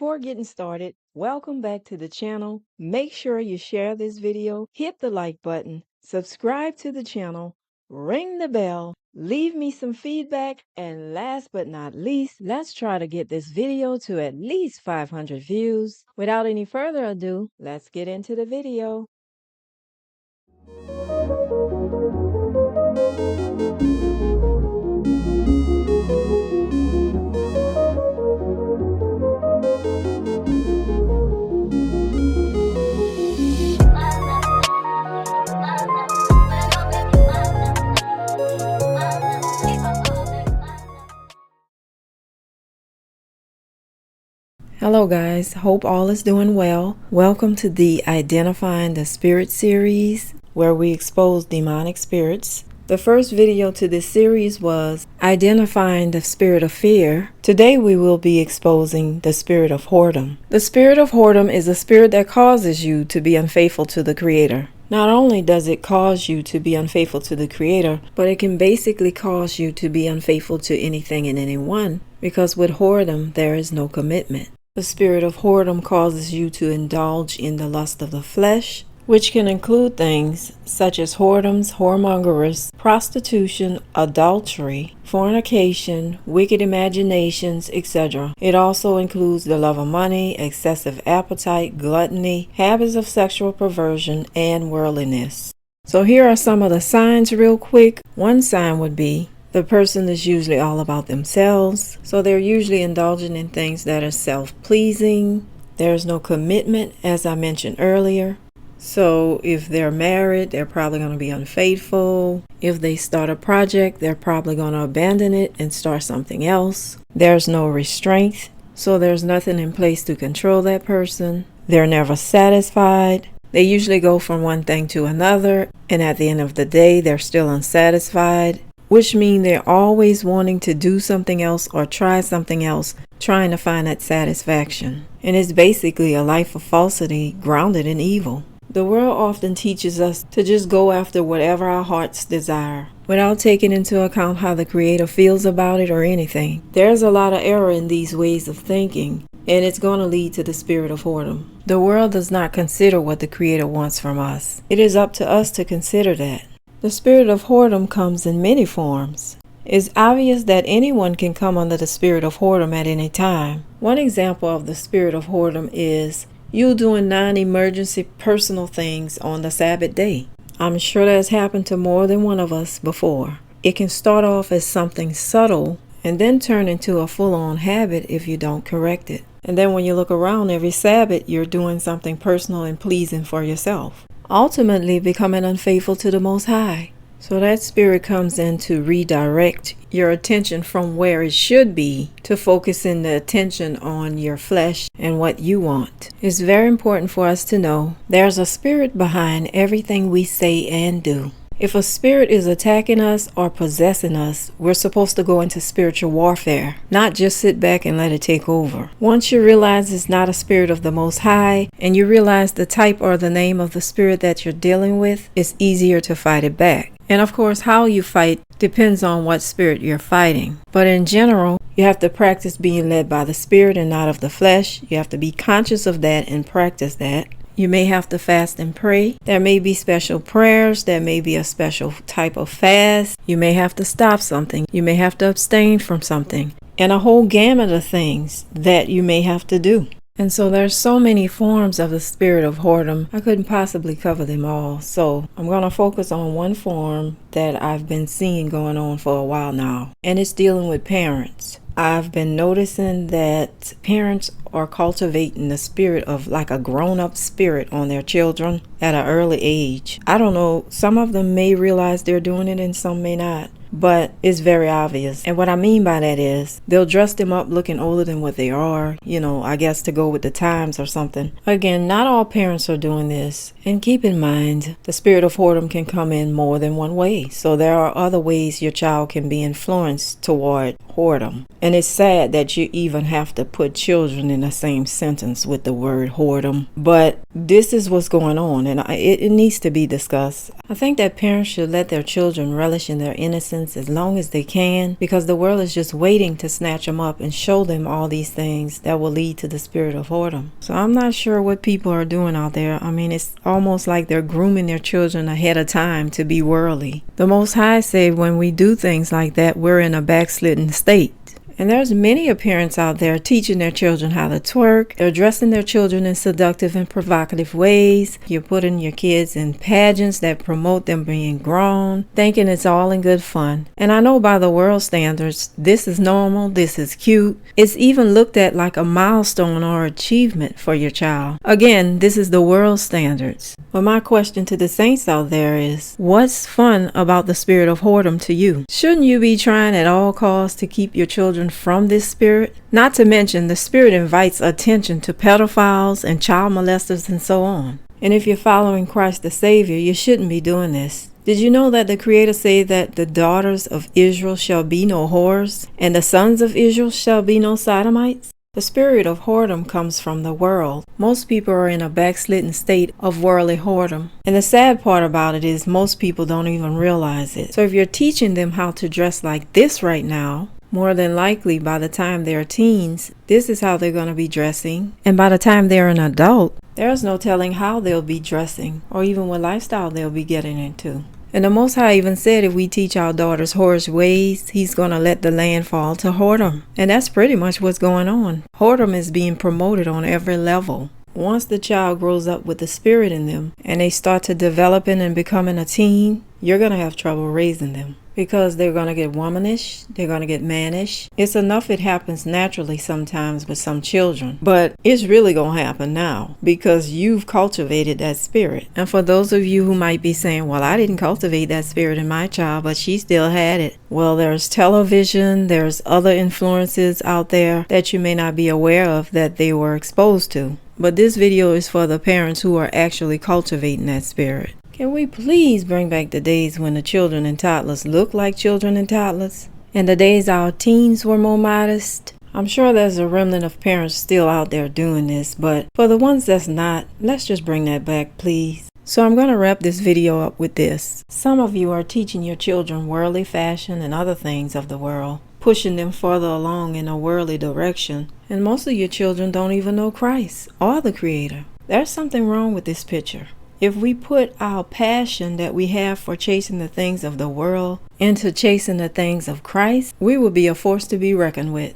Before getting started, welcome back to the channel. Make sure you share this video, hit the like button, subscribe to the channel, ring the bell, leave me some feedback, and last but not least, let's try to get this video to at least 500 views. Without any further ado, let's get into the video. Hello guys, hope all is doing well. Welcome to the Identifying the Spirit series, where we expose demonic spirits. The first video to this series was Identifying the Spirit of Fear. Today we will be exposing the Spirit of Whoredom. The Spirit of Whoredom is a spirit that causes you to be unfaithful to the Creator. Not only does it cause you to be unfaithful to the Creator, but it can basically cause you to be unfaithful to anything and anyone, because with whoredom there is no commitment. The spirit of whoredom causes you to indulge in the lust of the flesh, which can include things such as whoredoms, whoremongers, prostitution, adultery, fornication, wicked imaginations, etc. It also includes the love of money, excessive appetite, gluttony, habits of sexual perversion, and worldliness. So here are some of the signs real quick. One sign would be the person is usually all about themselves, so they're usually indulging in things that are self-pleasing. There's no commitment, as I mentioned earlier. So if they're married, they're probably going to be unfaithful. If they start a project, they're probably going to abandon it and start something else. There's no restraint, so there's nothing in place to control that person. They're never satisfied. They usually go from one thing to another, and at the end of the day, they're still unsatisfied, which means they're always wanting to do something else or try something else, trying to find that satisfaction. And it's basically a life of falsity grounded in evil. The world often teaches us to just go after whatever our hearts desire, without taking into account how the Creator feels about it or anything. There's a lot of error in these ways of thinking, and it's going to lead to the spirit of whoredom. The world does not consider what the Creator wants from us. It is up to us to consider that. The spirit of whoredom comes in many forms. It's obvious that anyone can come under the spirit of whoredom at any time. One example of the spirit of whoredom is you doing non-emergency personal things on the Sabbath day. I'm sure that's happened to more than one of us before. It can start off as something subtle and then turn into a full-on habit if you don't correct it. And then when you look around every Sabbath, you're doing something personal and pleasing for yourself, ultimately becoming unfaithful to the Most High. So that spirit comes in to redirect your attention from where it should be to focusing the attention on your flesh and what you want. It's very important for us to know there's a spirit behind everything we say and do. If a spirit is attacking us or possessing us, we're supposed to go into spiritual warfare, not just sit back and let it take over. Once you realize it's not a spirit of the Most High, and you realize the type or the name of the spirit that you're dealing with, it's easier to fight it back. And of course, how you fight depends on what spirit you're fighting. But in general, you have to practice being led by the spirit and not of the flesh. You have to be conscious of that and practice that. You may have to fast and pray. There may be special prayers. There may be a special type of fast. You may have to stop something. You may have to abstain from something. And a whole gamut of things that you may have to do. And so there's so many forms of the spirit of whoredom, I couldn't possibly cover them all. So I'm going to focus on one form that I've been seeing going on for a while now. And it's dealing with parents. I've been noticing that parents are cultivating the spirit of like a grown-up spirit on their children at an early age. I don't know, some of them may realize they're doing it and some may not. But it's very obvious. And what I mean by that is they'll dress them up looking older than what they are, I guess to go with the times or something. Again, not all parents are doing this. And keep in mind, the spirit of whoredom can come in more than one way. So there are other ways your child can be influenced toward whoredom. And it's sad that you even have to put children in the same sentence with the word whoredom. But this is what's going on, and it needs to be discussed. I think that parents should let their children relish in their innocence as long as they can, because the world is just waiting to snatch them up and show them all these things that will lead to the spirit of whoredom. So I'm not sure what people are doing out there. I mean, it's almost like they're grooming their children ahead of time to be worldly. The Most High said when we do things like that, we're in a backslidden state. And there's many parents out there teaching their children how to twerk. They're dressing their children in seductive and provocative ways. You're putting your kids in pageants that promote them being grown, thinking it's all in good fun. And I know by the world standards, this is normal, this is cute. It's even looked at like a milestone or achievement for your child. Again, this is the world standards. But my question to the saints out there is, what's fun about the spirit of whoredom to you? Shouldn't you be trying at all costs to keep your children from this spirit? Not to mention, the spirit invites attention to pedophiles and child molesters and so on. And if you're following Christ the Savior, you shouldn't be doing this. Did you know that the Creator said that the daughters of Israel shall be no whores, and the sons of Israel shall be no sodomites? The spirit of whoredom comes from the world. Most people are in a backslidden state of worldly whoredom. And the sad part about it is most people don't even realize it. So if you're teaching them how to dress like this right now, more than likely by the time they're teens, this is how they're going to be dressing. And by the time they're an adult, there's no telling how they'll be dressing or even what lifestyle they'll be getting into. And the Most High even said if we teach our daughters whorish ways, He's going to let the land fall to whoredom. And that's pretty much what's going on. Whoredom is being promoted on every level. Once the child grows up with the spirit in them and they start to developing and becoming a teen, you're going to have trouble raising them. Because they're going to get womanish, they're going to get mannish. It's enough it happens naturally sometimes with some children. But it's really going to happen now because you've cultivated that spirit. And for those of you who might be saying, well, I didn't cultivate that spirit in my child, but she still had it. Well, there's television, there's other influences out there that you may not be aware of that they were exposed to. But this video is for the parents who are actually cultivating that spirit. Can we please bring back the days when the children and toddlers looked like children and toddlers? And the days our teens were more modest? I'm sure there's a remnant of parents still out there doing this, but for the ones that's not, let's just bring that back, please. So I'm going to wrap this video up with this. Some of you are teaching your children worldly fashion and other things of the world, pushing them further along in a worldly direction. And most of your children don't even know Christ or the Creator. There's something wrong with this picture. If we put our passion that we have for chasing the things of the world into chasing the things of Christ, we will be a force to be reckoned with.